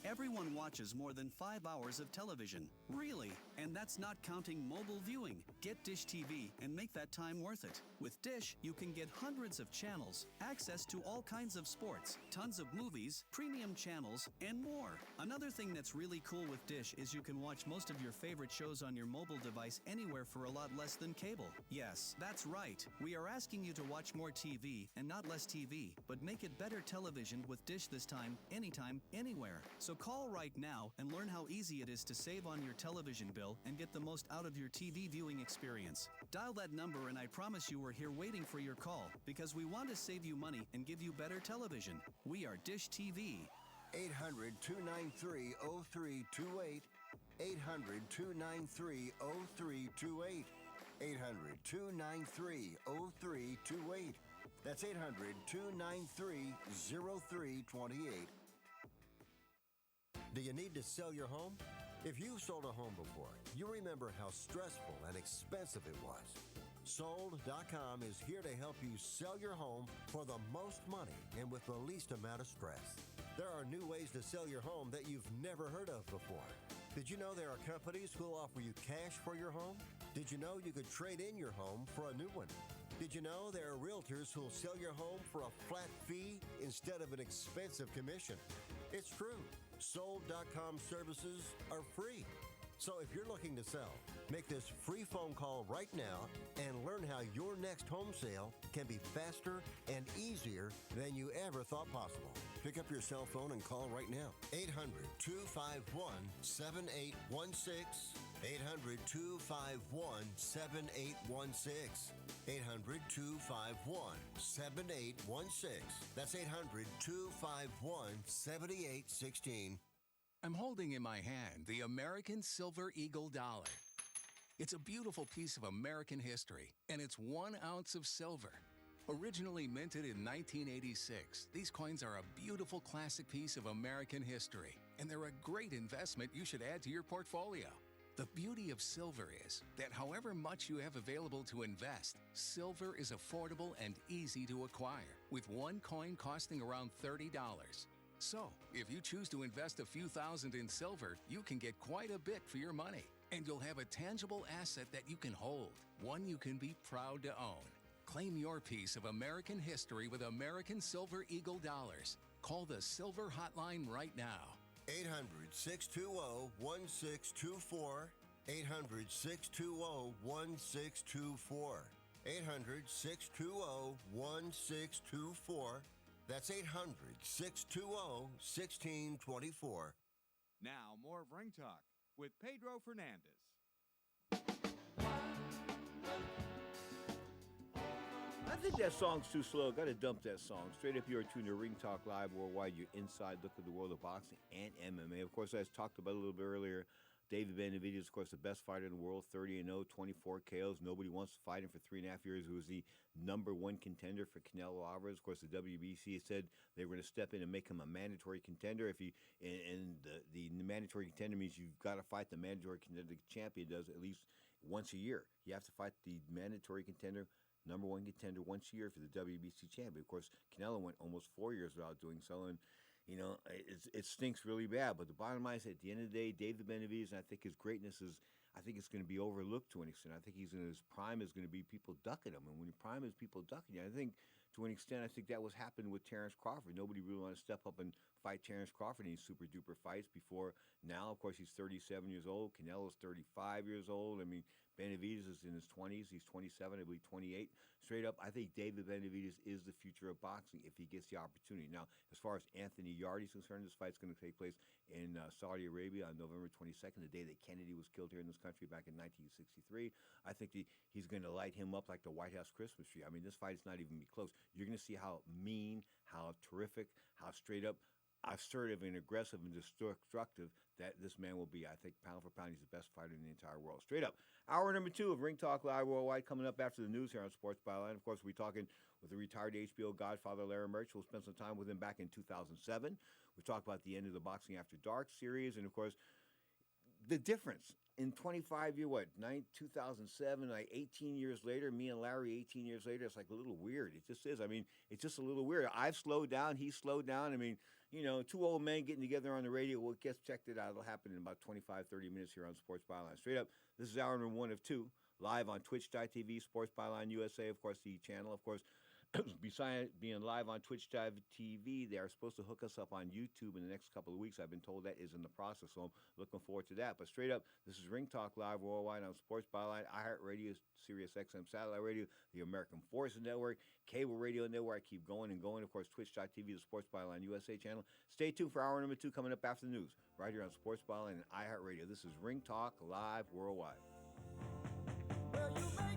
Everyone watches more than 5 hours of television. Really? And that's not counting mobile viewing. Get Dish TV and make that time worth it. With Dish, you can get hundreds of channels, access to all kinds of sports, tons of movies, premium channels, and more. Another thing that's really cool with Dish is you can watch most of your favorite shows on your mobile device anywhere for a lot less than cable. Yes, that's right. We are asking you to watch more TV and not less TV, but make it better television with Dish this time, anytime, anywhere. So call right now and learn how easy it is to save on your television bill and get the most out of your TV viewing experience. Dial that number and I promise you we're here waiting for your call, because we want to save you money and give you better television. We are Dish TV. 800-293-0328. 800-293-0328. 800-293-0328. That's 800-293-0328. Do you need to sell your home? If you've sold a home before, you remember how stressful and expensive it was. Sold.com is here to help you sell your home for the most money and with the least amount of stress. There are new ways to sell your home that you've never heard of before. Did you know there are companies who will offer you cash for your home? Did you know you could trade in your home for a new one? Did you know there are realtors who will sell your home for a flat fee instead of an expensive commission? It's true. Sold.com services are free. So if you're looking to sell, make this free phone call right now and learn how your next home sale can be faster and easier than you ever thought possible. Pick up your cell phone and call right now. 800-251-7816. 800-251-7816. 800-251-7816. That's 800-251-7816. I'm holding in my hand the American Silver Eagle dollar. It's a beautiful piece of American history, and it's 1 ounce of silver. Originally minted in 1986, these coins are a beautiful classic piece of American history, and they're a great investment you should add to your portfolio. The beauty of silver is that however much you have available to invest, silver is affordable and easy to acquire, with one coin costing around $30. So, if you choose to invest a few thousand in silver, you can get quite a bit for your money. And you'll have a tangible asset that you can hold, one you can be proud to own. Claim your piece of American history with American Silver Eagle dollars. Call the Silver Hotline right now. 800-620-1624. 800-620-1624. 800-620-1624. That's 800-620-1624. Now, more of Ring Talk with Pedro Fernandez. I think that song's too slow. Got to dump that song. Straight up, you're tuned to Ring Talk Live Worldwide, your inside look at the world of boxing and MMA. Of course, as talked about a little bit earlier, David Benavidez, of course, the best fighter in the world, 30-0, 24 KOs. Nobody wants to fight him for 3.5 years. He was the #1 contender for Canelo Alvarez. Of course, the WBC said they were going to step in and make him a mandatory contender. If he and the mandatory contender means you've got to fight the mandatory contender. The champion does at least once a year. You have to fight the mandatory contender, #1 contender, once a year for the WBC champion. Of course, Canelo went almost 4 years without doing so, and it stinks really bad. But the bottom line is, at the end of the day, David Benavidez, and I think his greatness is, I think it's going to be overlooked to an extent. I think his prime is going to be people ducking him. And when your prime is people ducking you, I think to an extent, I think that was happening with Terrence Crawford. Nobody really wanted to step up and fight Terrence Crawford in these super-duper fights before. Now, of course, he's 37 years old. Canelo's 35 years old. I mean, Benavidez is in his 20s. He's 27, I believe 28. Straight up, I think David Benavidez is the future of boxing if he gets the opportunity. Now, as far as Anthony Yarde is concerned, this fight's going to take place in Saudi Arabia on November 22nd, the day that Kennedy was killed here in this country back in 1963. I think he's going to light him up like the White House Christmas tree. I mean, this fight is not even going to be close. You're going to see how mean, how terrific, how straight up assertive and aggressive and destructive that this man will be. I think pound for pound, he's the best fighter in the entire world. Straight up. Hour number 2 of Ring Talk Live Worldwide coming up after the news here on Sports Byline. Of course, we'll be talking with the retired HBO Godfather Larry Merch. We'll spend some time with him back in 2007. We talk about the end of the Boxing After Dark series, and of course, the difference in 25 years, 2007, like 18 years later, me and Larry 18 years later, it's like a little weird. It just is. I mean, it's just a little weird. I've slowed down. He's slowed down. I mean, two old men getting together on the radio. Well, checked it out. It'll happen in about 25, 30 minutes here on Sports Byline. Straight up, this is hour number 1 of 2, live on Twitch.tv, Sports Byline USA, of course, the channel, of course. Besides being live on Twitch.tv, they are supposed to hook us up on YouTube in the next couple of weeks. I've been told that is in the process, so I'm looking forward to that. But straight up, this is Ring Talk Live Worldwide on Sports Byline, iHeartRadio, Sirius XM Satellite Radio, the American Forces Network, Cable Radio Network. I keep going and going. Of course, Twitch.tv, the Sports Byline USA channel. Stay tuned for hour number 2 coming up after the news, right here on Sports Byline and iHeartRadio. This is Ring Talk Live Worldwide. Well, you make